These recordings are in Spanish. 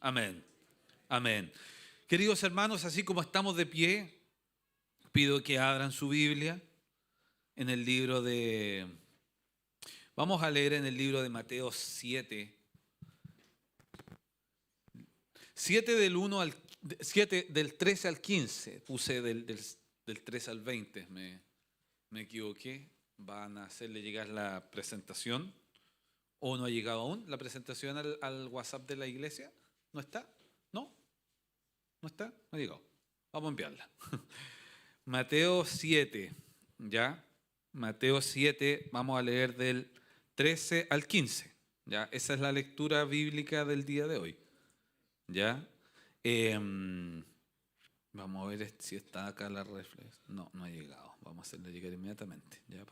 Amén. Amén. Queridos hermanos, así como estamos de pie, pido que abran su Biblia en el libro de... Vamos a leer en el libro de Mateo 7. 7 del 13 al 15. Puse del 13 al 20. Me equivoqué. Van a hacerle llegar la presentación. ¿O no ha llegado aún la presentación al WhatsApp de la iglesia? ¿No está? ¿No? ¿No está? No ha llegado. Vamos a enviarla. Mateo 7, ¿ya? Mateo 7, vamos a leer del 13 al 15, ¿ya? Esa es la lectura bíblica del día de hoy, ¿ya? Vamos a ver si está acá la reflex. No, no ha llegado. Vamos a hacerla llegar inmediatamente, ¿ya?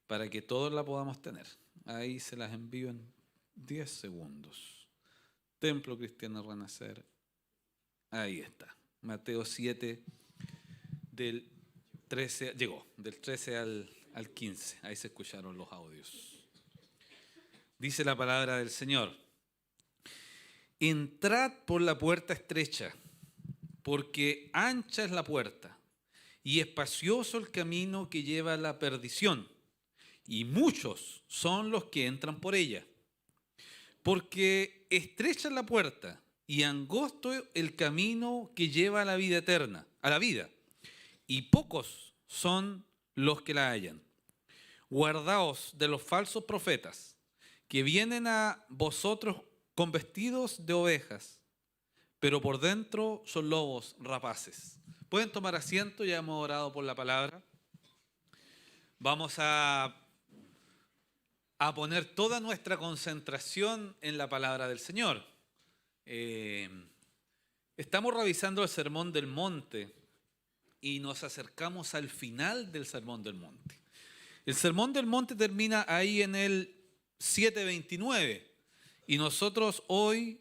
Para que todos la podamos tener. Ahí se las envío en 10 segundos. Templo Cristiano Renacer. Ahí está. Mateo 7, del 13, llegó, del 13 al 15. Ahí se escucharon los audios. Dice la palabra del Señor. Entrad por la puerta estrecha, porque ancha es la puerta, y espacioso el camino que lleva a la perdición, y muchos son los que entran por ella. Porque estrecha es la puerta, y angosto el camino que lleva a la vida eterna, a la vida, y pocos son los que la hallan. Guardaos de los falsos profetas, que vienen a vosotros con vestidos de ovejas, pero por dentro son lobos rapaces. Pueden tomar asiento, ya hemos orado por la palabra. Vamos a poner toda nuestra concentración en la palabra del Señor. Estamos revisando el Sermón del Monte y nos acercamos al final del Sermón del Monte. El Sermón del Monte termina ahí en el 7:29 y nosotros hoy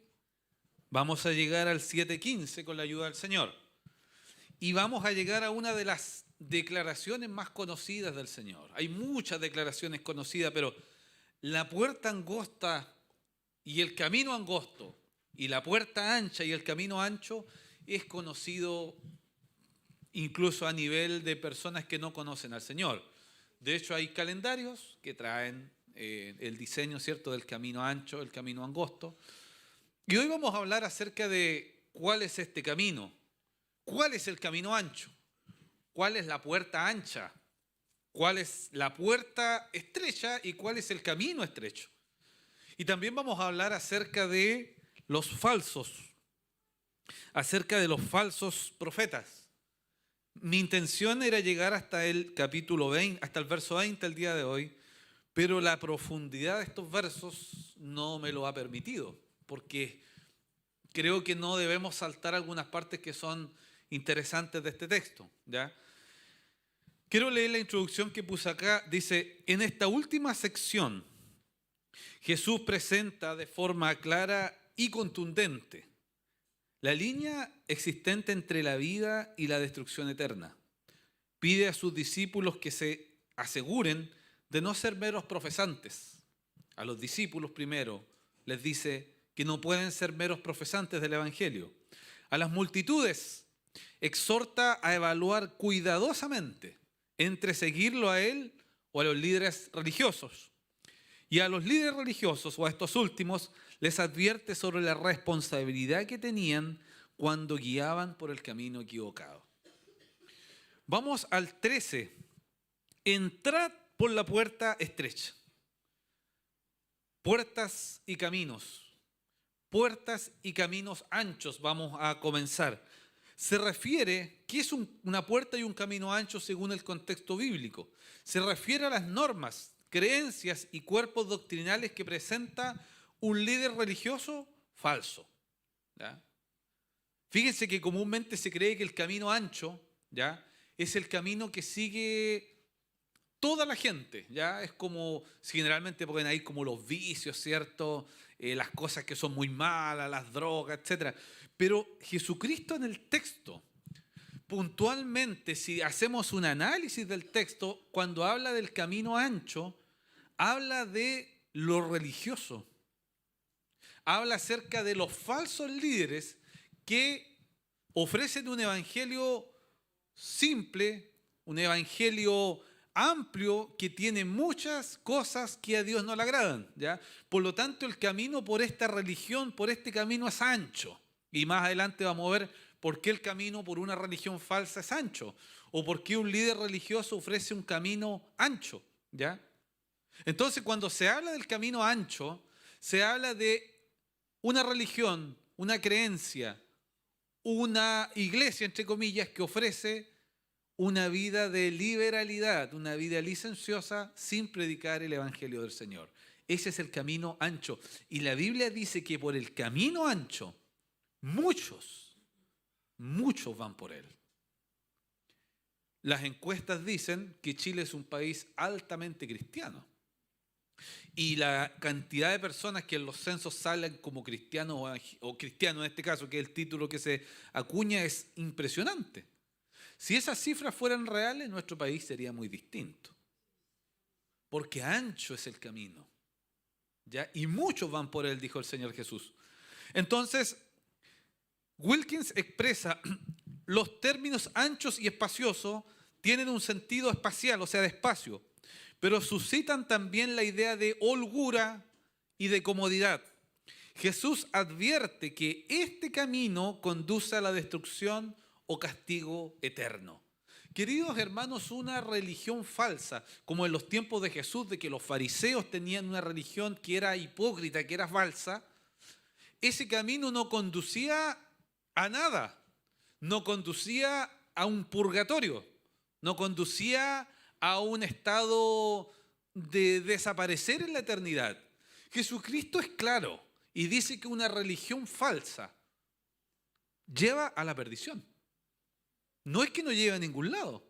vamos a llegar al 7:15 con la ayuda del Señor. Y vamos a llegar a una de las declaraciones más conocidas del Señor. Hay muchas declaraciones conocidas, pero la puerta angosta y el camino angosto y la puerta ancha y el camino ancho es conocido incluso a nivel de personas que no conocen al Señor. De hecho, hay calendarios que traen el diseño, ¿cierto?, del camino ancho, el camino angosto. Y hoy vamos a hablar acerca de cuál es este camino, cuál es el camino ancho, cuál es la puerta ancha, cuál es la puerta estrecha y cuál es el camino estrecho. Y también vamos a hablar acerca de los falsos, acerca de los falsos profetas. Mi intención era llegar hasta el capítulo 20, hasta el verso 20 el día de hoy, pero la profundidad de estos versos no me lo ha permitido, porque creo que no debemos saltar algunas partes que son interesantes de este texto, ¿ya? Quiero leer la introducción que puse acá. Dice, en esta última sección, Jesús presenta de forma clara y contundente la línea existente entre la vida y la destrucción eterna. Pide a sus discípulos que se aseguren de no ser meros profesantes. A los discípulos primero les dice que no pueden ser meros profesantes del Evangelio. A las multitudes exhorta a evaluar cuidadosamente entre seguirlo a él o a los líderes religiosos. Y a los líderes religiosos o a estos últimos les advierte sobre la responsabilidad que tenían cuando guiaban por el camino equivocado. Vamos al 13. Entrad por la puerta estrecha. Puertas y caminos. Puertas y caminos anchos vamos a comenzar. Se refiere, ¿qué es una puerta y un camino ancho según el contexto bíblico? Se refiere a las normas, creencias y cuerpos doctrinales que presenta un líder religioso falso, ¿ya? Fíjense que comúnmente se cree que el camino ancho, ¿ya?, es el camino que sigue toda la gente, ¿ya? Es como, generalmente ponen ahí como los vicios, ¿cierto? Las cosas que son muy malas, las drogas, etc. Pero Jesucristo en el texto, puntualmente, si hacemos un análisis del texto, cuando habla del camino ancho, habla de lo religioso. habla acerca de los falsos líderes que ofrecen un evangelio simple, un evangelio amplio que tiene muchas cosas que a Dios no le agradan, ¿ya? Por lo tanto, el camino por esta religión, por este camino es ancho. Y más adelante vamos a ver por qué el camino por una religión falsa es ancho, o por qué un líder religioso ofrece un camino ancho, ¿ya? Entonces, cuando se habla del camino ancho, se habla de una religión, una creencia, una iglesia, entre comillas, que ofrece una vida de liberalidad, una vida licenciosa sin predicar el evangelio del Señor. Ese es el camino ancho. Y la Biblia dice que por el camino ancho, muchos van por él. Las encuestas dicen que Chile es un país altamente cristiano. Y la cantidad de personas que en los censos salen como cristianos o cristianos en este caso, que es el título que se acuña, es impresionante. Si esas cifras fueran reales, nuestro país sería muy distinto. Porque ancho es el camino, ¿ya? Y muchos van por él, dijo el Señor Jesús. Entonces, Wilkins expresa, los términos anchos y espaciosos tienen un sentido espacial, o sea, de espacio, pero suscitan también la idea de holgura y de comodidad. Jesús advierte que este camino conduce a la destrucción o castigo eterno. Queridos hermanos, una religión falsa, como en los tiempos de Jesús, de que los fariseos tenían una religión que era hipócrita, que era falsa, ese camino no conducía a nada, no conducía a un purgatorio, no conducía a un estado de desaparecer en la eternidad. Jesucristo es claro y dice que una religión falsa lleva a la perdición. No es que no lleve a ningún lado,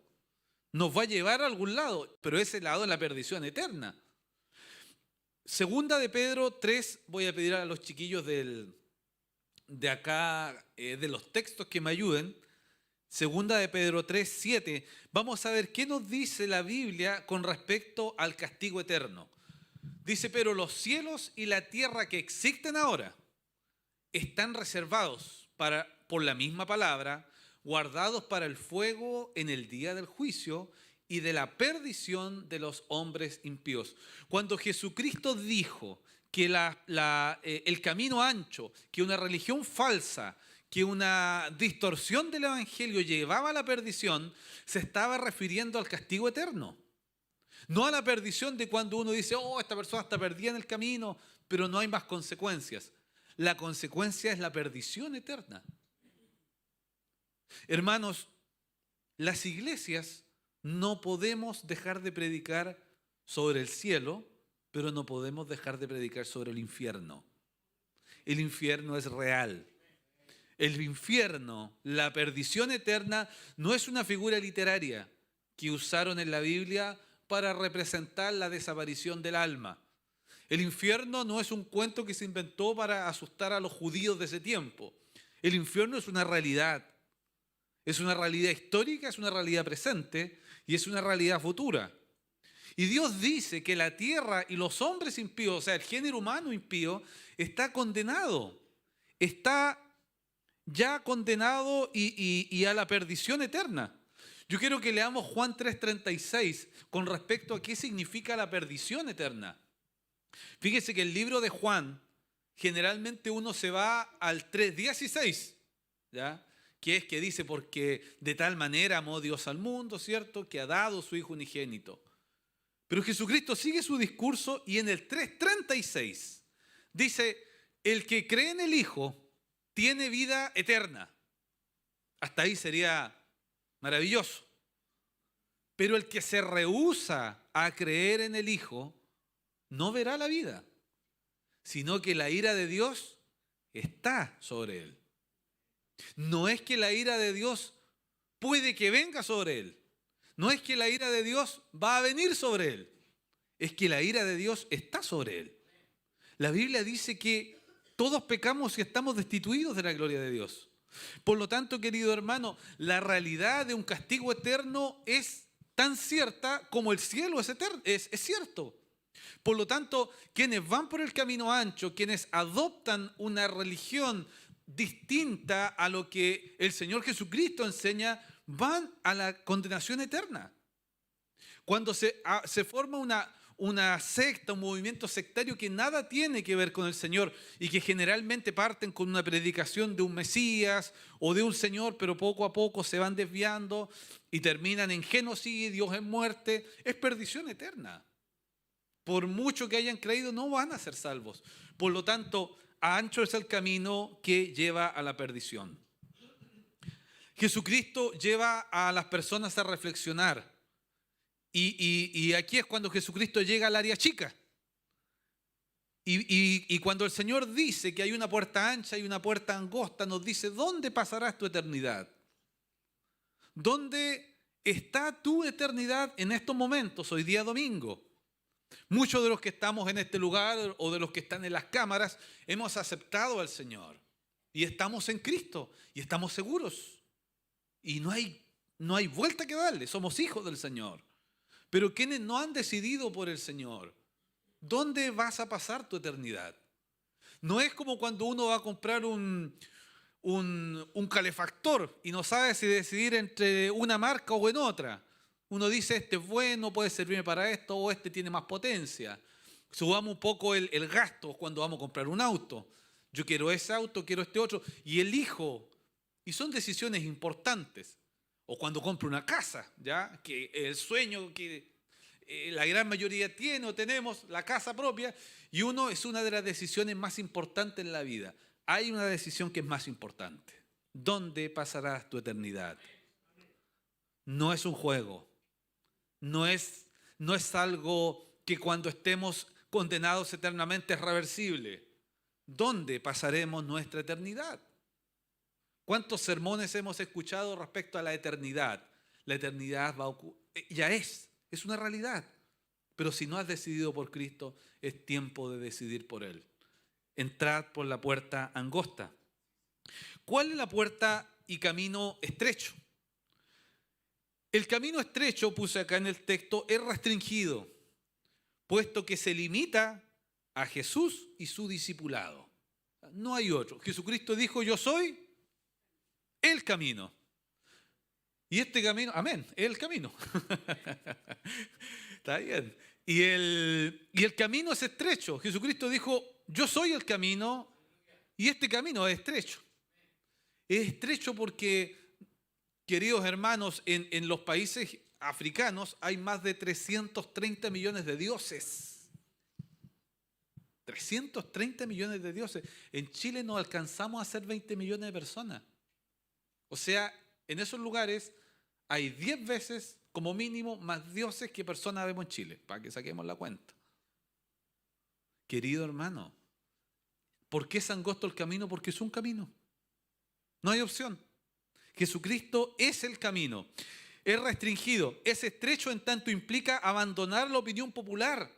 nos va a llevar a algún lado, pero ese lado es la perdición eterna. Segunda de Pedro 3, voy a pedir a los chiquillos de acá, de los textos que me ayuden. Segunda de Pedro 3, 7. Vamos a ver qué nos dice la Biblia con respecto al castigo eterno. Dice, pero los cielos y la tierra que existen ahora están reservados por la misma palabra, guardados para el fuego en el día del juicio y de la perdición de los hombres impíos. Cuando Jesucristo dijo que el camino ancho, que una religión falsa, que una distorsión del evangelio llevaba a la perdición, se estaba refiriendo al castigo eterno. No a la perdición de cuando uno dice, oh, esta persona está perdida en el camino, pero no hay más consecuencias. La consecuencia es la perdición eterna. Hermanos, las iglesias no podemos dejar de predicar sobre el cielo, pero no podemos dejar de predicar sobre el infierno. El infierno es real. El infierno, la perdición eterna, no es una figura literaria que usaron en la Biblia para representar la desaparición del alma. El infierno no es un cuento que se inventó para asustar a los judíos de ese tiempo. El infierno es una realidad. Es una realidad histórica, es una realidad presente y es una realidad futura. Y Dios dice que la tierra y los hombres impíos, o sea, el género humano impío, está condenado. Está ya condenado y a la perdición eterna. Yo quiero que leamos Juan 3:36 con respecto a qué significa la perdición eterna. Fíjese que el libro de Juan, generalmente uno se va al 3:16, ¿ya? Que es que dice, porque de tal manera amó Dios al mundo, ¿cierto? Que ha dado su Hijo unigénito. Pero Jesucristo sigue su discurso y en el 3:36 dice, el que cree en el Hijo tiene vida eterna. Hasta ahí sería maravilloso. Pero el que se rehúsa a creer en el Hijo no verá la vida, sino que la ira de Dios está sobre él. No es que la ira de Dios puede que venga sobre él. No es que la ira de Dios va a venir sobre él. Es que la ira de Dios está sobre él. La Biblia dice que todos pecamos y estamos destituidos de la gloria de Dios. Por lo tanto, querido hermano, la realidad de un castigo eterno es tan cierta como el cielo es cierto. Por lo tanto, quienes van por el camino ancho, quienes adoptan una religión distinta a lo que el Señor Jesucristo enseña, van a la condenación eterna. Cuando se forma una secta, un movimiento sectario que nada tiene que ver con el Señor y que generalmente parten con una predicación de un Mesías o de un Señor, pero poco a poco se van desviando y terminan en genocidios, en muerte, es perdición eterna. Por mucho que hayan creído, no van a ser salvos. Por lo tanto, ancho es el camino que lleva a la perdición. Jesucristo lleva a las personas a reflexionar. Y aquí es cuando Jesucristo llega al área chica. Y cuando el Señor dice que hay una puerta ancha y una puerta angosta, nos dice, ¿dónde pasarás tu eternidad? ¿Dónde está tu eternidad en estos momentos, hoy día domingo? Muchos de los que estamos en este lugar o de los que están en las cámaras hemos aceptado al Señor y estamos en Cristo y estamos seguros y no hay vuelta que darle, somos hijos del Señor. Pero quienes no han decidido por el Señor, ¿dónde vas a pasar tu eternidad? No es como cuando uno va a comprar un calefactor y no sabe si decidir entre una marca o en otra. Uno dice, este es bueno, puede servirme para esto, o este tiene más potencia. Subamos un poco el gasto cuando vamos a comprar un auto. Yo quiero ese auto, quiero este otro, y elijo. Y son decisiones importantes. O cuando compro una casa, ¿ya? Que el sueño que la gran mayoría tiene o tenemos, la casa propia, y uno es una de las decisiones más importantes en la vida. Hay una decisión que es más importante. ¿Dónde pasarás tu eternidad? No es un juego. No es algo que cuando estemos condenados eternamente es reversible. ¿Dónde pasaremos nuestra eternidad? ¿Cuántos sermones hemos escuchado respecto a la eternidad? La eternidad ya es una realidad. Pero si no has decidido por Cristo, es tiempo de decidir por Él. Entrad por la puerta angosta. ¿Cuál es la puerta y camino estrecho? El camino estrecho, puse acá en el texto, es restringido, puesto que se limita a Jesús y su discipulado. No hay otro. Jesucristo dijo, yo soy el camino. Y este camino, amén, es el camino. Está bien. Y el camino es estrecho. Jesucristo dijo, yo soy el camino y este camino es estrecho. Es estrecho porque, queridos hermanos, en los países africanos hay más de 330 millones de dioses. 330 millones de dioses. En Chile no alcanzamos a ser 20 millones de personas. O sea, en esos lugares hay 10 veces, como mínimo, más dioses que personas vemos en Chile, para que saquemos la cuenta. Querido hermano, ¿por qué es angosto el camino? Porque es un camino. No hay opción. Jesucristo es el camino. Es restringido, es estrecho en tanto implica abandonar la opinión popular.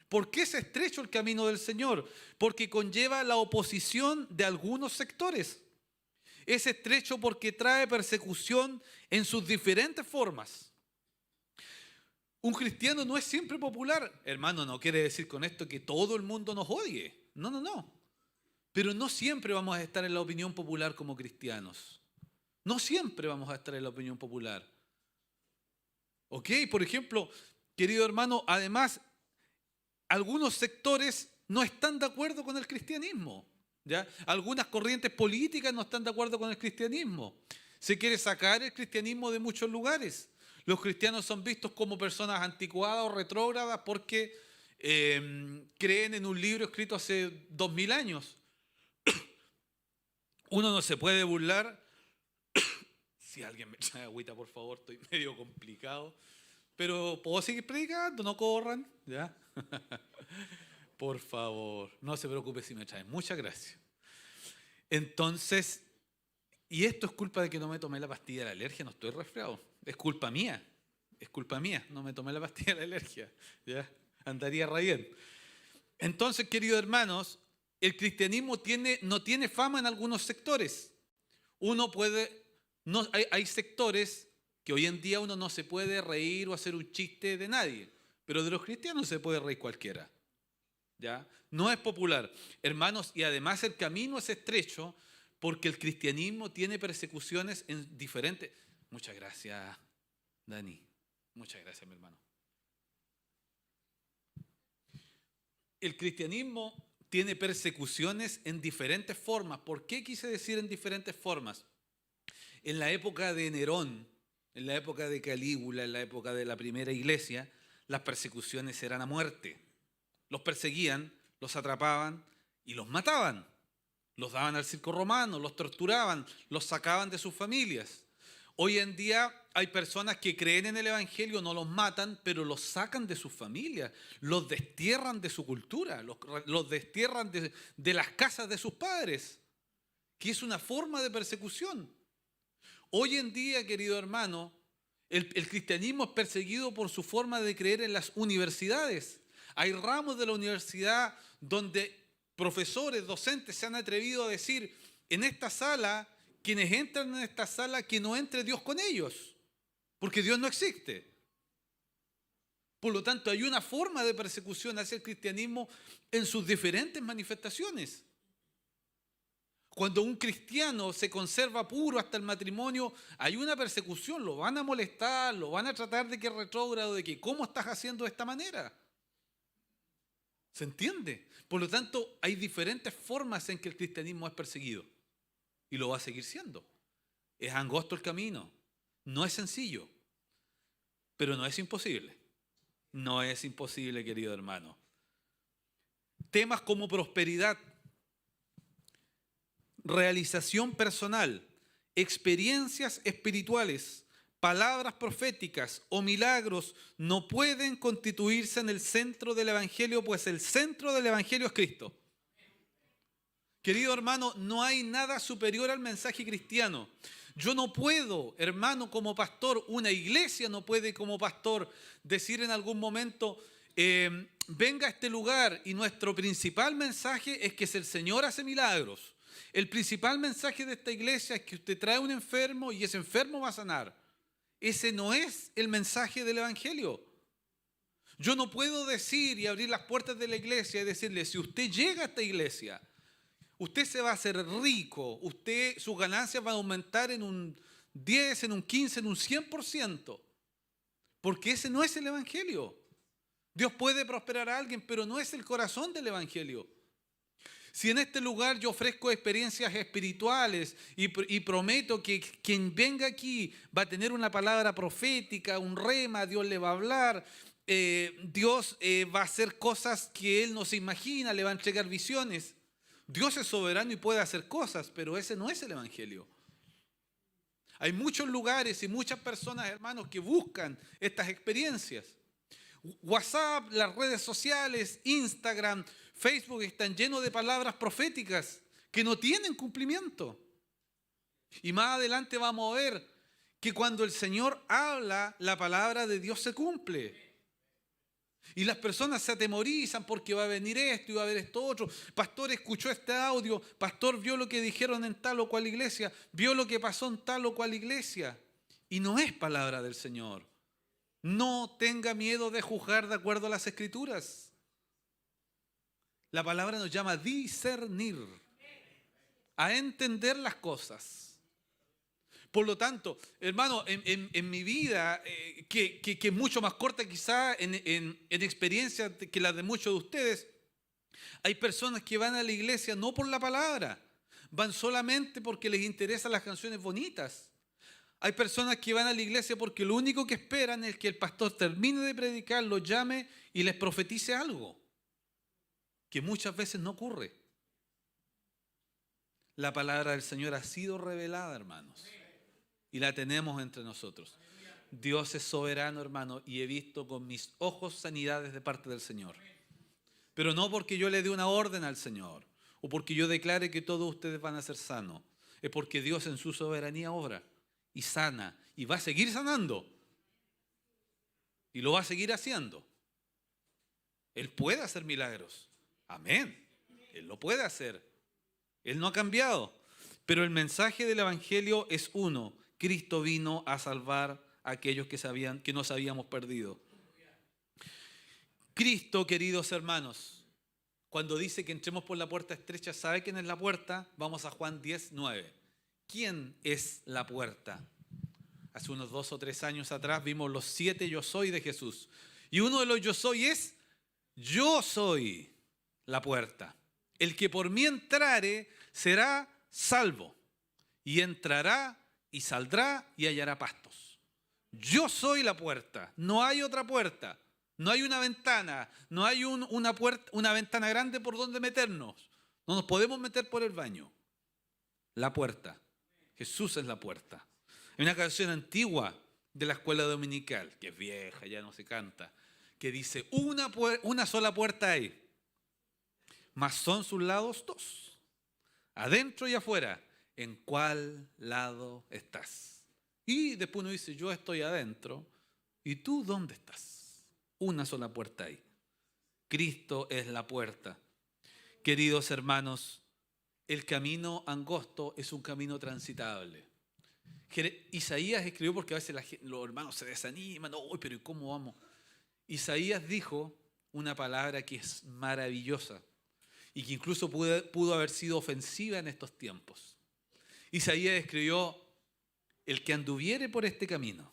¿Por qué es estrecho el camino del Señor? Porque conlleva la oposición de algunos sectores. Es estrecho porque trae persecución en sus diferentes formas. Un cristiano no es siempre popular. Hermano, no quiere decir con esto que todo el mundo nos odie. No. Pero no siempre vamos a estar en la opinión popular como cristianos. No siempre vamos a estar en la opinión popular. ¿Ok? Por ejemplo, querido hermano, además, algunos sectores no están de acuerdo con el cristianismo. ¿Ya? Algunas corrientes políticas no están de acuerdo con el cristianismo. Se quiere sacar el cristianismo de muchos lugares. Los cristianos son vistos como personas anticuadas o retrógradas porque creen en un libro escrito hace 2000 años. Uno no se puede burlar. Si alguien me trae agüita, por favor, estoy medio complicado. Pero puedo seguir predicando, no corran, ¿ya? Por favor, no se preocupe si me traen. Muchas gracias. Entonces, y esto es culpa de que no me tomé la pastilla de la alergia, no estoy resfriado. Es culpa mía, no me tomé la pastilla de la alergia. ¿Ya? Andaría re bien. Entonces, queridos hermanos, el cristianismo no tiene fama en algunos sectores. Hay sectores que hoy en día uno no se puede reír o hacer un chiste de nadie. pero de los cristianos se puede reír cualquiera. ¿Ya? No es popular. Hermanos, y además el camino es estrecho porque el cristianismo tiene persecuciones en diferentes... Muchas gracias, Dani. Muchas gracias, mi hermano. El cristianismo tiene persecuciones en diferentes formas. ¿Por qué quise decir en diferentes formas? En la época de Nerón, en la época de Calígula, en la época de la primera iglesia, las persecuciones eran a muerte. Los perseguían, los atrapaban y los mataban. Los daban al circo romano, los torturaban, los sacaban de sus familias. Hoy en día hay personas que creen en el Evangelio, no los matan, pero los sacan de sus familias, los destierran de su cultura, los destierran de las casas de sus padres, que es una forma de persecución. Hoy en día, querido hermano, el cristianismo es perseguido por su forma de creer en las universidades. Hay ramos de la universidad donde profesores, docentes se han atrevido a decir, en esta sala, quienes entran en esta sala, que no entre Dios con ellos, porque Dios no existe. Por lo tanto, hay una forma de persecución hacia el cristianismo en sus diferentes manifestaciones. Cuando un cristiano se conserva puro hasta el matrimonio, hay una persecución, lo van a molestar, lo van a tratar de que es retrógrado, de que ¿cómo estás haciendo de esta manera? ¿Se entiende? Por lo tanto, hay diferentes formas en que el cristianismo es perseguido. Y lo va a seguir siendo. Es angosto el camino. No es sencillo. Pero no es imposible. No es imposible, querido hermano. Temas como prosperidad, realización personal, experiencias espirituales, palabras proféticas o milagros no pueden constituirse en el centro del Evangelio, pues el centro del Evangelio es Cristo. Querido hermano, no hay nada superior al mensaje cristiano. Yo no puedo, hermano, como pastor, una iglesia no puede como pastor decir en algún momento, venga a este lugar y nuestro principal mensaje es que el Señor hace milagros. El principal mensaje de esta iglesia es que usted trae un enfermo y ese enfermo va a sanar. Ese no es el mensaje del Evangelio. Yo no puedo decir y abrir las puertas de la iglesia y decirle, si usted llega a esta iglesia, usted se va a hacer rico, sus ganancias van a aumentar en un 10, en un 15, en un 100%. Porque ese no es el Evangelio. Dios puede prosperar a alguien, pero no es el corazón del Evangelio. Si en este lugar yo ofrezco experiencias espirituales y prometo que quien venga aquí va a tener una palabra profética, un rema, Dios le va a hablar, Dios va a hacer cosas que Él no se imagina, le va a entregar visiones. Dios es soberano y puede hacer cosas, pero ese no es el Evangelio. Hay muchos lugares y muchas personas, hermanos, que buscan estas experiencias. WhatsApp, las redes sociales, Instagram, Facebook están llenos de palabras proféticas que no tienen cumplimiento. Y más adelante vamos a ver que cuando el Señor habla, la palabra de Dios se cumple. Y las personas se atemorizan porque va a venir esto y va a haber esto otro. Pastor escuchó este audio, pastor vio lo que dijeron en tal o cual iglesia, vio lo que pasó en tal o cual iglesia. Y no es palabra del Señor. No tenga miedo de juzgar de acuerdo a las Escrituras. La palabra nos llama a discernir, a entender las cosas. Por lo tanto, hermano, en mi vida, que es mucho más corta quizá en experiencia que la de muchos de ustedes, hay personas que van a la iglesia no por la palabra, van solamente porque les interesan las canciones bonitas. Hay personas que van a la iglesia porque lo único que esperan es que el pastor termine de predicar, los llame y les profetice algo, que muchas veces no ocurre. La palabra del Señor ha sido revelada, hermanos, y la tenemos entre nosotros. Dios es soberano, hermano, y he visto con mis ojos sanidades de parte del Señor. Pero no porque yo le dé una orden al Señor, o porque yo declare que todos ustedes van a ser sanos. Es porque Dios en su soberanía obra y sana, y va a seguir sanando. Y lo va a seguir haciendo. Él puede hacer milagros. Amén. Él lo puede hacer. Él no ha cambiado. Pero el mensaje del Evangelio es uno. Cristo vino a salvar a aquellos que nos habíamos perdido. Cristo, queridos hermanos, cuando dice que entremos por la puerta estrecha, ¿sabe quién es la puerta? Vamos a Juan 10:9. ¿Quién es la puerta? Hace unos 2 o 3 años atrás vimos los 7 yo soy de Jesús. Y uno de los yo soy es, yo soy la puerta. El que por mí entrare será salvo. Y entrará y saldrá y hallará pastos. Yo soy la puerta. No hay otra puerta. No hay una ventana. No hay una ventana grande por donde meternos. No nos podemos meter por el baño. La puerta. Jesús es la puerta. Hay una canción antigua de la escuela dominical, que es vieja, ya no se canta, que dice, una sola puerta hay, mas son sus lados 2, adentro y afuera. ¿En cuál lado estás? Y después uno dice, yo estoy adentro, ¿y tú dónde estás? Una sola puerta hay. Cristo es la puerta. Queridos hermanos, el camino angosto es un camino transitable. Isaías escribió, porque a veces los hermanos se desaniman, no, pero ¿y cómo vamos? Isaías dijo una palabra que es maravillosa y que incluso pudo haber sido ofensiva en estos tiempos. Isaías escribió, el que anduviere por este camino,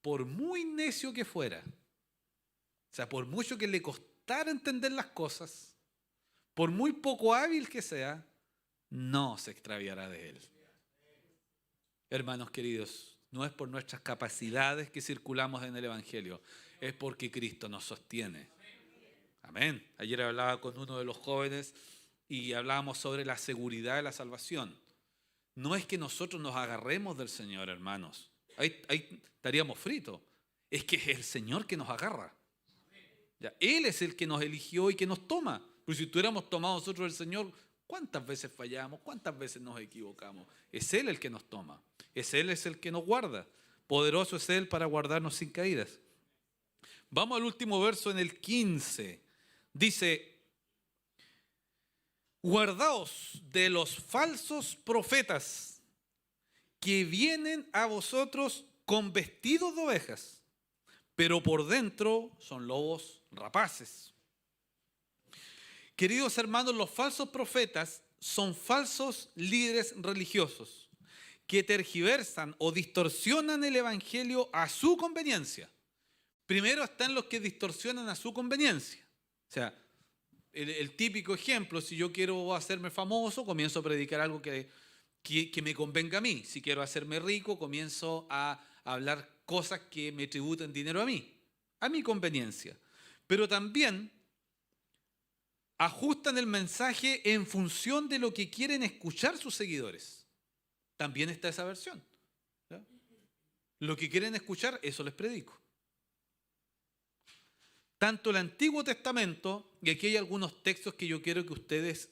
por muy necio que fuera, o sea, por mucho que le costara entender las cosas, por muy poco hábil que sea, no se extraviará de él. Hermanos queridos, no es por nuestras capacidades que circulamos en el Evangelio, es porque Cristo nos sostiene. Amén. Ayer hablaba con uno de los jóvenes y hablábamos sobre la seguridad de la salvación. No es que nosotros nos agarremos del Señor, hermanos. Ahí estaríamos fritos. Es que es el Señor que nos agarra. Ya, Él es el que nos eligió y que nos toma. Pero si tuviéramos tomado nosotros el Señor, ¿cuántas veces fallamos? ¿Cuántas veces nos equivocamos? Es Él el que nos toma. Él es el que nos guarda. Poderoso es Él para guardarnos sin caídas. Vamos al último verso en el 15. Dice, guardaos de los falsos profetas que vienen a vosotros con vestidos de ovejas, pero por dentro son lobos rapaces. Queridos hermanos, los falsos profetas son falsos líderes religiosos que tergiversan o distorsionan el evangelio a su conveniencia. Primero están los que distorsionan a su conveniencia. O sea, el típico ejemplo, si yo quiero hacerme famoso, comienzo a predicar algo que me convenga a mí. Si quiero hacerme rico, comienzo a hablar cosas que me tributen dinero a mi conveniencia. Pero también ajustan el mensaje en función de lo que quieren escuchar sus seguidores. También está esa versión. ¿Ya? Lo que quieren escuchar, eso les predico. Tanto el Antiguo Testamento, y aquí hay algunos textos que yo quiero que ustedes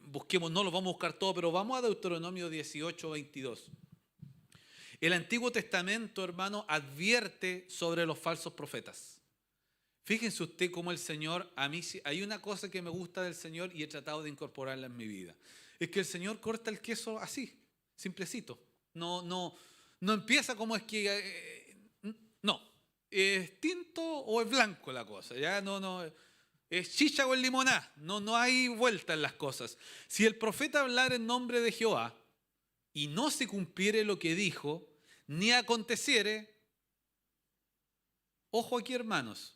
busquemos, no los vamos a buscar todos, pero vamos a Deuteronomio 18:22. El Antiguo Testamento, hermano, advierte sobre los falsos profetas. Fíjense usted cómo el Señor, a mí hay una cosa que me gusta del Señor y he tratado de incorporarla en mi vida. Es que el Señor corta el queso así, simplecito. No empieza como es que... no, es tinto o es blanco la cosa. Ya no es chicha o es limoná. No hay vuelta en las cosas. Si el profeta hablara en nombre de Jehová y no se cumpliere lo que dijo, ni aconteciere, ojo aquí, hermanos,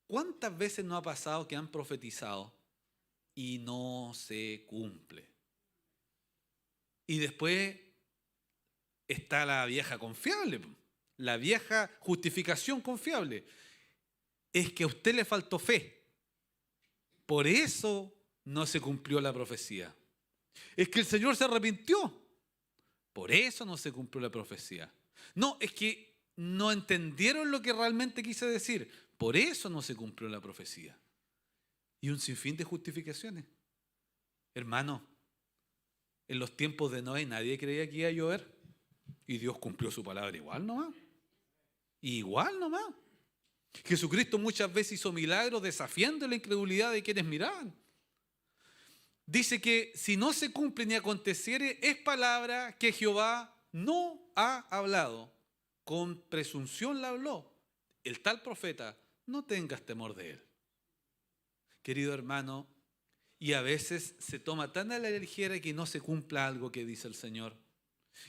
¿cuántas veces no ha pasado que han profetizado y no se cumple? Y después está la vieja confiable, la vieja justificación confiable. Es que a usted le faltó fe. Por eso no se cumplió la profecía. Es que el Señor se arrepintió. Por eso no se cumplió la profecía. No, es que no entendieron lo que realmente quise decir. Por eso no se cumplió la profecía. Y un sinfín de justificaciones. Hermano, en los tiempos de Noé nadie creía que iba a llover. Y Dios cumplió su palabra igual nomás. Igual nomás. Jesucristo muchas veces hizo milagros desafiando la incredulidad de quienes miraban. Dice que si no se cumple ni aconteciere, es palabra que Jehová no ha hablado. Con presunción la habló el tal profeta no tengas temor de él. Querido hermano, y a veces se toma tan a la ligera que no se cumpla algo que dice el Señor.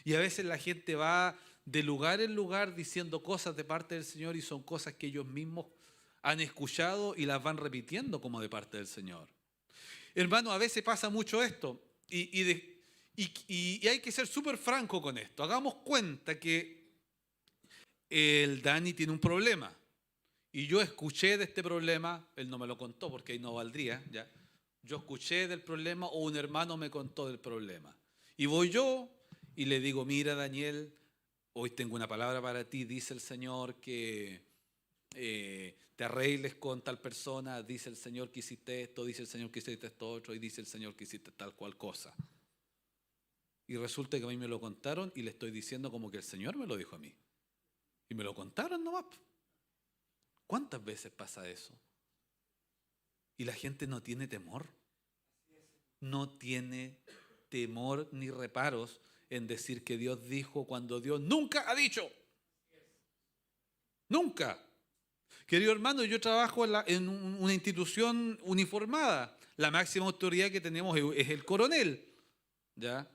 Y a veces la gente va de lugar en lugar diciendo cosas de parte del Señor y son cosas que ellos mismos han escuchado y las van repitiendo como de parte del Señor. Hermano, a veces pasa mucho esto y hay que ser súper franco con esto. Hagamos cuenta que el Dani tiene un problema y yo escuché de este problema, él no me lo contó porque ahí no valdría, ¿ya? Yo escuché del problema o un hermano me contó del problema. Y voy yo y le digo, mira Daniel, hoy tengo una palabra para ti, dice el Señor que te arregles con tal persona, dice el Señor que hiciste esto, dice el Señor que hiciste esto otro y dice el Señor que hiciste tal cual cosa. Y resulta que a mí me lo contaron y le estoy diciendo como que el Señor me lo dijo a mí. Y me lo contaron nomás. ¿Cuántas veces pasa eso? Y la gente no tiene temor. No tiene temor ni reparos en decir que Dios dijo cuando Dios nunca ha dicho. Nunca. Querido hermano, yo trabajo en una institución uniformada. La máxima autoridad que tenemos es el coronel. ¿Ya?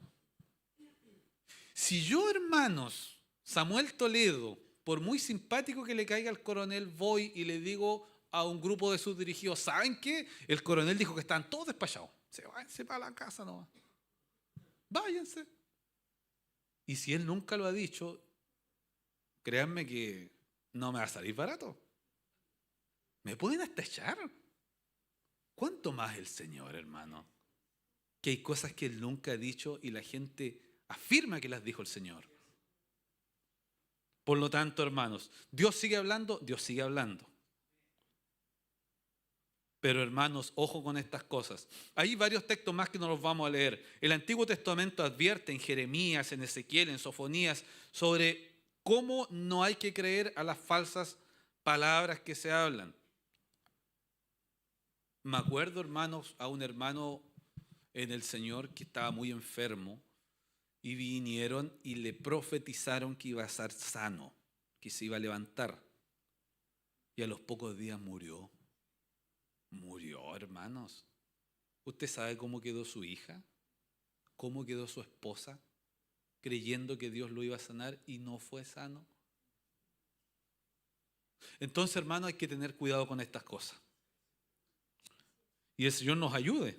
Si yo, hermanos, Samuel Toledo, por muy simpático que le caiga al coronel, voy y le digo a un grupo de sus dirigidos, ¿saben qué? El coronel dijo que están todos despachados. Se va a la casa nomás. Váyanse. Y si él nunca lo ha dicho, créanme que no me va a salir barato. Me pueden hasta echar. ¿Cuánto más el Señor, hermano? Que hay cosas que él nunca ha dicho y la gente afirma que las dijo el Señor. Por lo tanto, hermanos, Dios sigue hablando. Pero hermanos, ojo con estas cosas. Hay varios textos más que no los vamos a leer. El Antiguo Testamento advierte en Jeremías, en Ezequiel, en Sofonías, sobre cómo no hay que creer a las falsas palabras que se hablan. Me acuerdo, hermanos, a un hermano en el Señor que estaba muy enfermo y vinieron y le profetizaron que iba a ser sano, que se iba a levantar. Y a los pocos días murió. Murió, hermanos. ¿Usted sabe cómo quedó su hija? ¿Cómo quedó su esposa? Creyendo que Dios lo iba a sanar y no fue sano. Entonces, hermanos, hay que tener cuidado con estas cosas. Y el Señor nos ayude.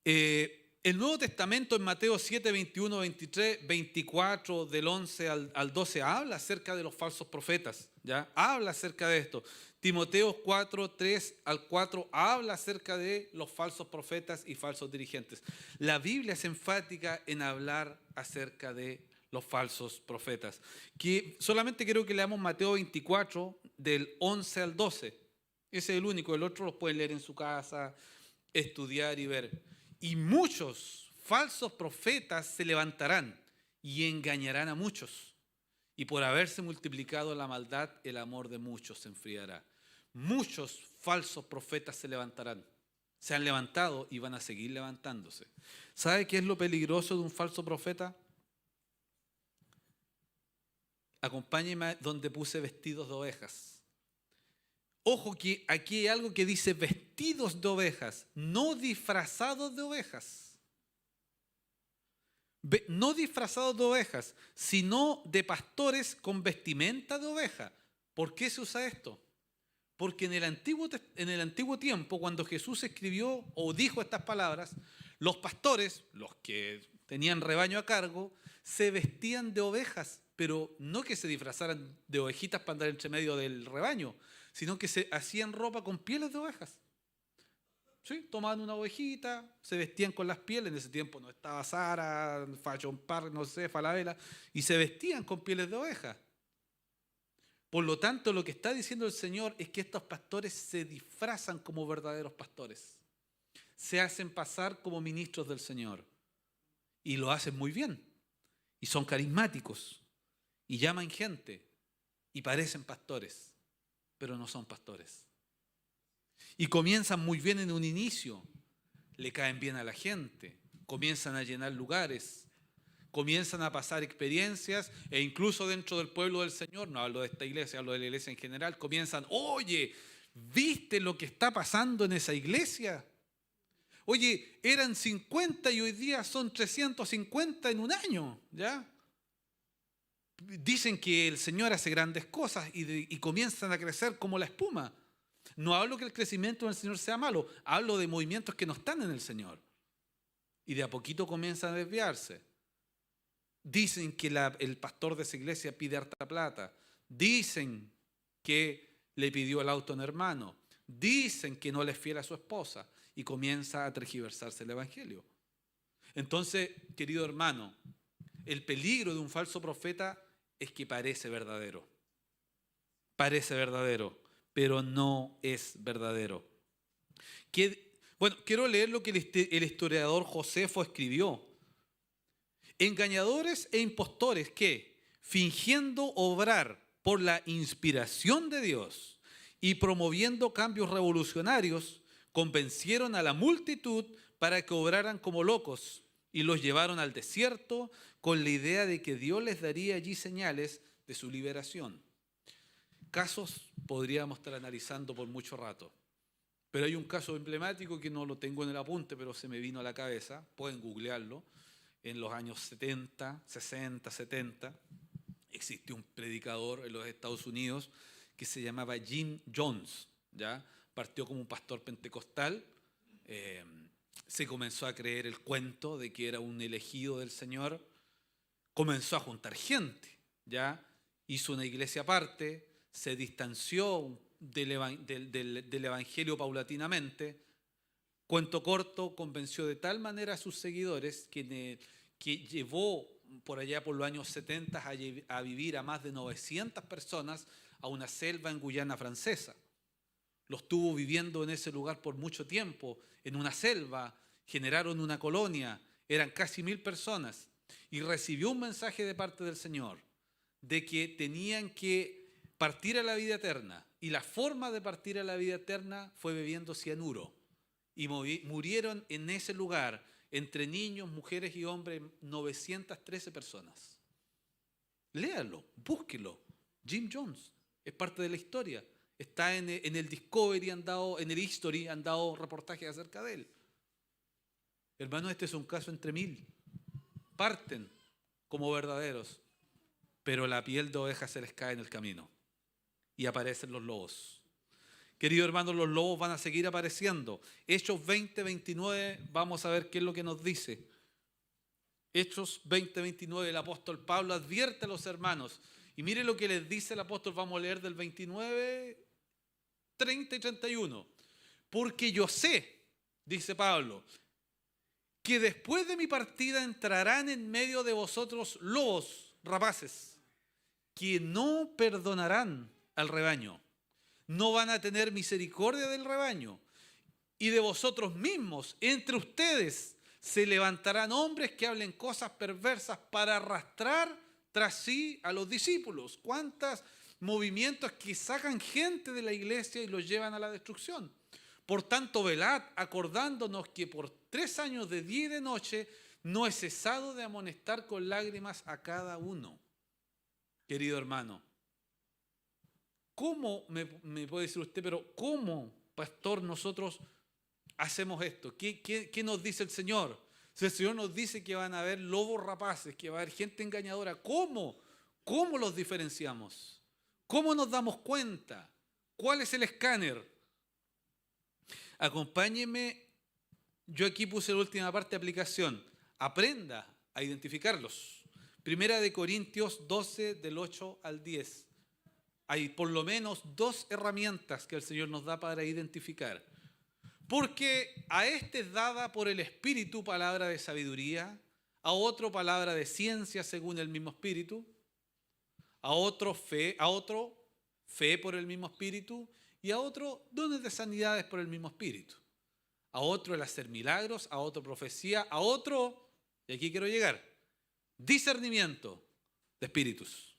El Nuevo Testamento en Mateo 7, 21, 23, 24, del 11 al 12, habla acerca de los falsos profetas. ¿Ya? Habla acerca de esto. Timoteo 4, 3 al 4 habla acerca de los falsos profetas y falsos dirigentes. La Biblia es enfática en hablar acerca de los falsos profetas. Que solamente quiero que leamos Mateo 24, del 11 al 12. Ese es el único, el otro los pueden leer en su casa, estudiar y ver. Y muchos falsos profetas se levantarán y engañarán a muchos. Y por haberse multiplicado la maldad, el amor de muchos se enfriará. Muchos falsos profetas se levantarán. Se han levantado y van a seguir levantándose. ¿Sabe qué es lo peligroso de un falso profeta? Acompáñeme donde puse vestidos de ovejas. Ojo que aquí hay algo que dice vestidos de ovejas, no disfrazados de ovejas. No disfrazados de ovejas, sino de pastores con vestimenta de oveja. ¿Por qué se usa esto? Porque en el antiguo tiempo, cuando Jesús escribió o dijo estas palabras, los pastores, los que tenían rebaño a cargo, se vestían de ovejas, pero no que se disfrazaran de ovejitas para andar entre medio del rebaño, sino que se hacían ropa con pieles de ovejas. ¿Sí? Tomaban una ovejita, se vestían con las pieles. En ese tiempo no estaba Zara, Fashion Park, no sé, Falabella, y se vestían con pieles de oveja. Por lo tanto, lo que está diciendo el Señor es que estos pastores se disfrazan como verdaderos pastores. Se hacen pasar como ministros del Señor. Y lo hacen muy bien. Y son carismáticos. Y llaman gente. Y parecen pastores. Pero no son pastores. Y comienzan muy bien en un inicio. Le caen bien a la gente. Comienzan a llenar lugares. comienzan a pasar experiencias e incluso dentro del pueblo del Señor, no hablo de esta iglesia, hablo de la iglesia en general, comienzan, oye, ¿viste lo que está pasando en esa iglesia? Oye, eran 50 y hoy día son 350 en un año, ¿ya? Dicen que el Señor hace grandes cosas y comienzan a crecer como la espuma. No hablo que el crecimiento del Señor sea malo, hablo de movimientos que no están en el Señor. Y de a poquito comienzan a desviarse. Dicen que el pastor de esa iglesia pide harta plata. Dicen que le pidió el auto a un hermano. Dicen que no le es fiel a su esposa. Y comienza a tergiversarse el evangelio. Entonces, querido hermano, el peligro de un falso profeta es que parece verdadero. Parece verdadero, pero no es verdadero. Bueno, quiero leer lo que el historiador Josefo escribió. Engañadores e impostores que, fingiendo obrar por la inspiración de Dios y promoviendo cambios revolucionarios, convencieron a la multitud para que obraran como locos y los llevaron al desierto con la idea de que Dios les daría allí señales de su liberación. Casos podríamos estar analizando por mucho rato, pero hay un caso emblemático que no lo tengo en el apunte, pero se me vino a la cabeza, pueden googlearlo. En los años 70, 60, 70, existió un predicador en los Estados Unidos que se llamaba Jim Jones, ¿ya? Partió como un pastor pentecostal, se comenzó a creer el cuento de que era un elegido del Señor, comenzó a juntar gente, ¿ya? Hizo una iglesia aparte, se distanció del evangelio paulatinamente. Cuento corto, convenció de tal manera a sus seguidores que llevó por allá por los años 70 a vivir a más de 900 personas a una selva en Guyana Francesa. Los tuvo viviendo en ese lugar por mucho tiempo, en una selva, generaron una colonia, eran casi 1000 personas, y recibió un mensaje de parte del Señor de que tenían que partir a la vida eterna, y la forma de partir a la vida eterna fue bebiendo cianuro, y murieron en ese lugar, entre niños, mujeres y hombres, 913 personas. Léalo, búsquelo. Jim Jones es parte de la historia. Está en el Discovery, en el History, han dado reportajes acerca de él. Hermano, este es un caso entre 1000. Parten como verdaderos, pero la piel de oveja se les cae en el camino y aparecen los lobos. Queridos hermanos, los lobos van a seguir apareciendo. Hechos 20, 29, vamos a ver qué es lo que nos dice. Hechos 20, 29, el apóstol Pablo advierte a los hermanos. Y mire lo que les dice el apóstol, vamos a leer del 29, 30 y 31. Porque yo sé, dice Pablo, que después de mi partida entrarán en medio de vosotros lobos rapaces, que no perdonarán al rebaño. No van a tener misericordia del rebaño. Y de vosotros mismos, entre ustedes, se levantarán hombres que hablen cosas perversas para arrastrar tras sí a los discípulos. ¿Cuántos movimientos que sacan gente de la iglesia y los llevan a la destrucción? Por tanto, velad, acordándonos que por 3 años de día y de noche no he cesado de amonestar con lágrimas a cada uno. Querido hermano, ¿cómo me puede decir usted, pero cómo, pastor, nosotros hacemos esto? ¿Qué nos dice el Señor? Si el Señor nos dice que van a haber lobos rapaces, que va a haber gente engañadora, ¿cómo? ¿Cómo los diferenciamos? ¿Cómo nos damos cuenta? ¿Cuál es el escáner? Acompáñeme, yo aquí puse la última parte de aplicación. Aprenda a identificarlos. Primera de Corintios 12, del 8 al 10. Hay por lo menos 2 herramientas que el Señor nos da para identificar. Porque a este es dada por el Espíritu palabra de sabiduría, a otro palabra de ciencia según el mismo Espíritu, a otro fe por el mismo Espíritu y a otro dones de sanidades por el mismo Espíritu. A otro el hacer milagros, a otro profecía, a otro, y aquí quiero llegar, discernimiento de espíritus.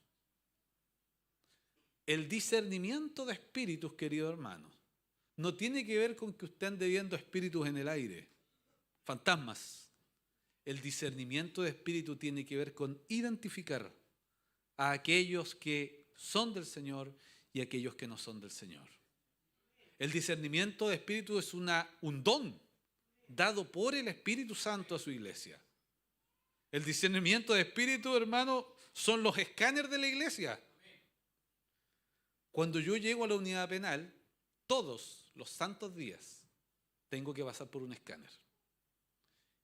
El discernimiento de espíritus, queridos hermanos, no tiene que ver con que usted ande viendo espíritus en el aire, fantasmas. El discernimiento de espíritu tiene que ver con identificar a aquellos que son del Señor y a aquellos que no son del Señor. El discernimiento de espíritu es un don dado por el Espíritu Santo a su iglesia. El discernimiento de espíritu, hermano, son los escáneres de la iglesia. Cuando yo llego a la unidad penal, todos los santos días tengo que pasar por un escáner.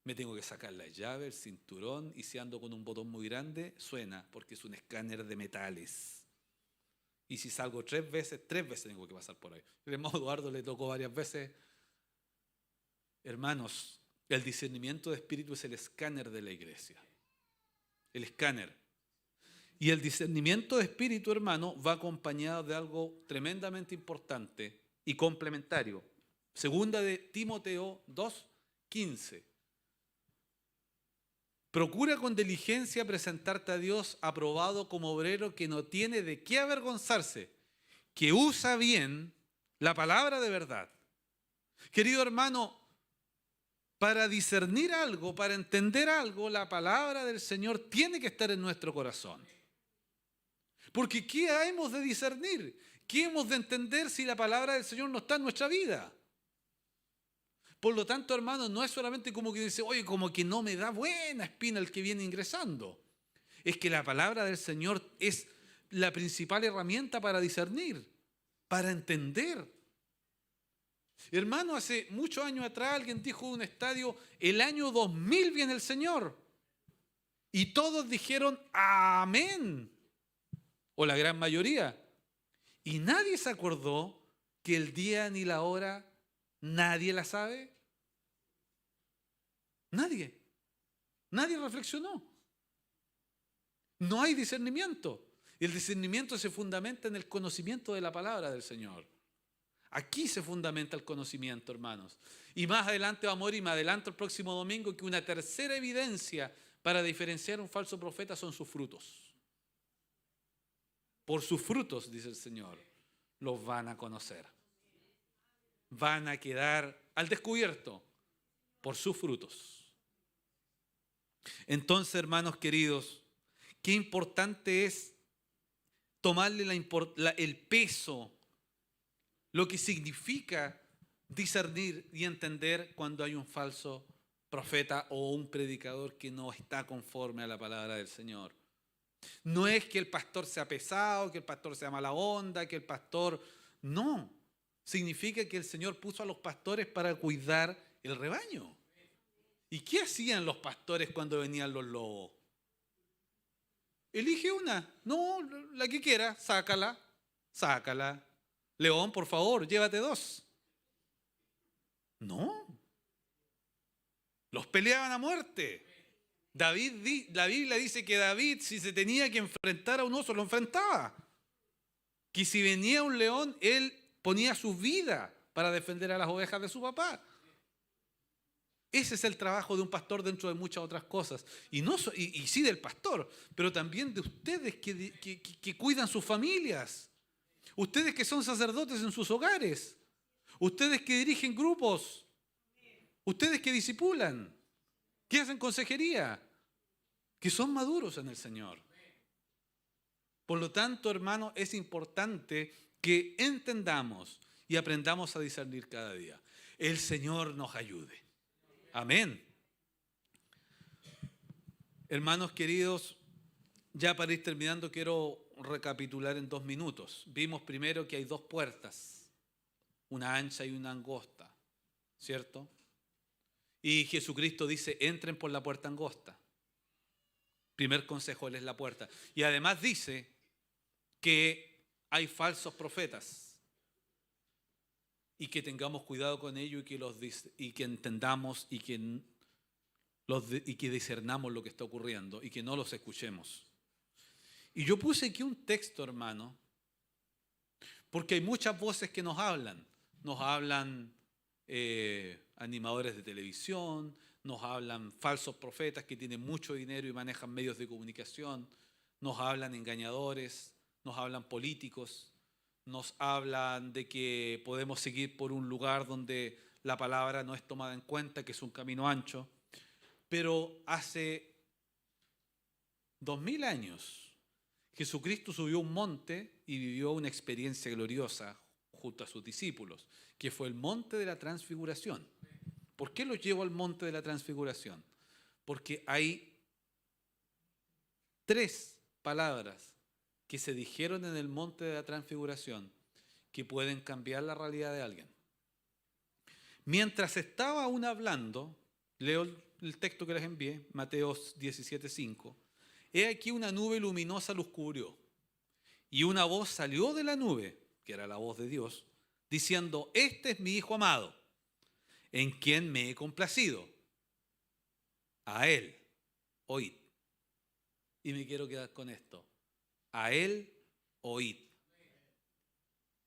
Me tengo que sacar la llave, el cinturón, y si ando con un botón muy grande, suena, porque es un escáner de metales. Y si salgo 3 veces tengo que pasar por ahí. El hermano Eduardo le tocó varias veces. Hermanos, el discernimiento de espíritu es el escáner de la iglesia. El escáner. Y el discernimiento de espíritu, hermano, va acompañado de algo tremendamente importante y complementario. Segunda de Timoteo 2:15. Procura con diligencia presentarte a Dios aprobado como obrero que no tiene de qué avergonzarse, que usa bien la palabra de verdad. Querido hermano, para discernir algo, para entender algo, la palabra del Señor tiene que estar en nuestro corazón. Porque ¿qué hemos de discernir? ¿Qué hemos de entender si la palabra del Señor no está en nuestra vida? Por lo tanto, hermanos, no es solamente como que dice, oye, como que no me da buena espina el que viene ingresando. Es que la palabra del Señor es la principal herramienta para discernir, para entender. Hermano, hace muchos años atrás alguien dijo en un estadio, el año 2000 viene el Señor. Y todos dijeron, amén. O la gran mayoría. Y nadie se acordó que el día ni la hora nadie la sabe. Nadie reflexionó. No hay discernimiento. El discernimiento se fundamenta en el conocimiento de la palabra del Señor. Aquí se fundamenta el conocimiento, hermanos. Y más adelante vamos a ver, y me adelanto el próximo domingo, que una tercera evidencia para diferenciar un falso profeta son sus frutos. Por sus frutos, dice el Señor, los van a conocer. Van a quedar al descubierto por sus frutos. Entonces, hermanos queridos, qué importante es tomarle el peso, lo que significa discernir y entender cuando hay un falso profeta o un predicador que no está conforme a la palabra del Señor. No es que el pastor sea pesado, que el pastor sea mala onda, que el pastor... No, significa que el Señor puso a los pastores para cuidar el rebaño. ¿Y qué hacían los pastores cuando venían los lobos? Elige una. No, la que quiera, sácala. León, por favor, llévate 2. No. Los peleaban a muerte. La Biblia dice que David, si se tenía que enfrentar a un oso, lo enfrentaba. Que si venía un león, él ponía su vida para defender a las ovejas de su papá. Ese es el trabajo de un pastor dentro de muchas otras cosas. Y sí del pastor, pero también de ustedes que cuidan sus familias. Ustedes que son sacerdotes en sus hogares. Ustedes que dirigen grupos. Ustedes que discipulan. Que hacen consejería. Que son maduros en el Señor. Por lo tanto, hermano, es importante que entendamos y aprendamos a discernir cada día. El Señor nos ayude. Amén. Hermanos queridos, ya para ir terminando quiero recapitular en 2 minutos. Vimos primero que hay 2 puertas, una ancha y una angosta, ¿cierto? Y Jesucristo dice, entren por la puerta angosta. Primer consejo, Él es la puerta. Y además dice que hay falsos profetas. Y que tengamos cuidado con ello y que entendamos y que discernamos lo que está ocurriendo y que no los escuchemos. Y yo puse aquí un texto, hermano, porque hay muchas voces que nos hablan. Nos hablan animadores de televisión, nos hablan falsos profetas que tienen mucho dinero y manejan medios de comunicación, nos hablan engañadores, nos hablan políticos. Nos hablan de que podemos seguir por un lugar donde la palabra no es tomada en cuenta, que es un camino ancho. Pero hace 2000 años, Jesucristo subió a un monte y vivió una experiencia gloriosa junto a sus discípulos, que fue el monte de la transfiguración. ¿Por qué los llevo al monte de la transfiguración? Porque hay 3 palabras que se dijeron en el monte de la transfiguración que pueden cambiar la realidad de alguien. Mientras estaba aún hablando, leo el texto que les envié, Mateo 17:5, he aquí una nube luminosa los cubrió, y una voz salió de la nube, que era la voz de Dios, diciendo, este es mi Hijo amado, en quien me he complacido. A Él oíd. Y me quiero quedar con esto. A Él oíd.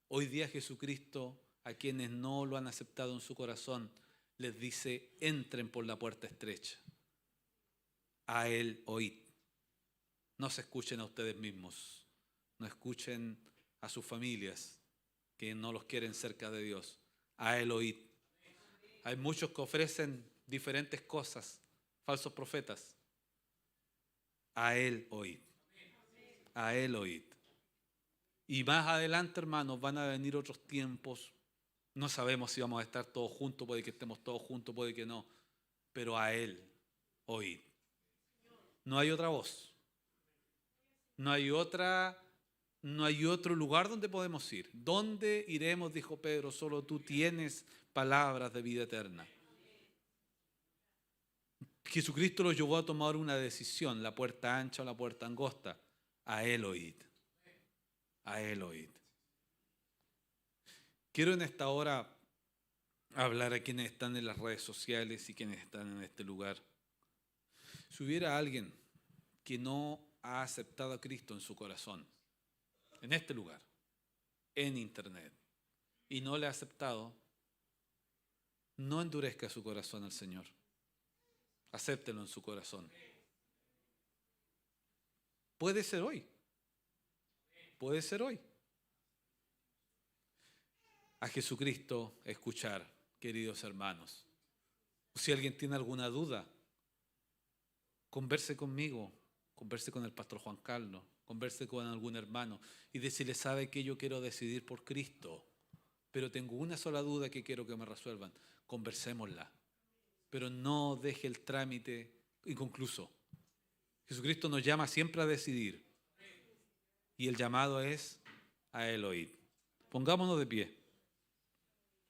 Hoy día Jesucristo, a quienes no lo han aceptado en su corazón, les dice, entren por la puerta estrecha. A Él oíd. No se escuchen a ustedes mismos. No escuchen a sus familias que no los quieren cerca de Dios. A Él oíd. Hay muchos que ofrecen diferentes cosas, falsos profetas. A Él oíd. A Él oíd. Y más adelante, hermanos, van a venir otros tiempos. No sabemos si vamos a estar todos juntos, puede que estemos todos juntos, puede que no. Pero a Él oíd. No hay otra voz. No hay otro lugar donde podemos ir. ¿Dónde iremos? Dijo Pedro, solo tú tienes palabras de vida eterna. Jesucristo los llevó a tomar una decisión, la puerta ancha o la puerta angosta. A Él oíd. A Él oíd. Quiero en esta hora hablar a quienes están en las redes sociales y quienes están en este lugar. Si hubiera alguien que no ha aceptado a Cristo en su corazón, en este lugar, en internet, y no le ha aceptado, no endurezca su corazón al Señor. Acéptelo en su corazón. Puede ser hoy. Puede ser hoy. A Jesucristo escuchar, queridos hermanos. Si alguien tiene alguna duda, converse conmigo, converse con el pastor Juan Carlos, converse con algún hermano y decirle, ¿sabe qué? Yo quiero decidir por Cristo, pero tengo una sola duda que quiero que me resuelvan. Conversémosla, pero no deje el trámite inconcluso. Jesucristo nos llama siempre a decidir y el llamado es a Él oír. Pongámonos de pie.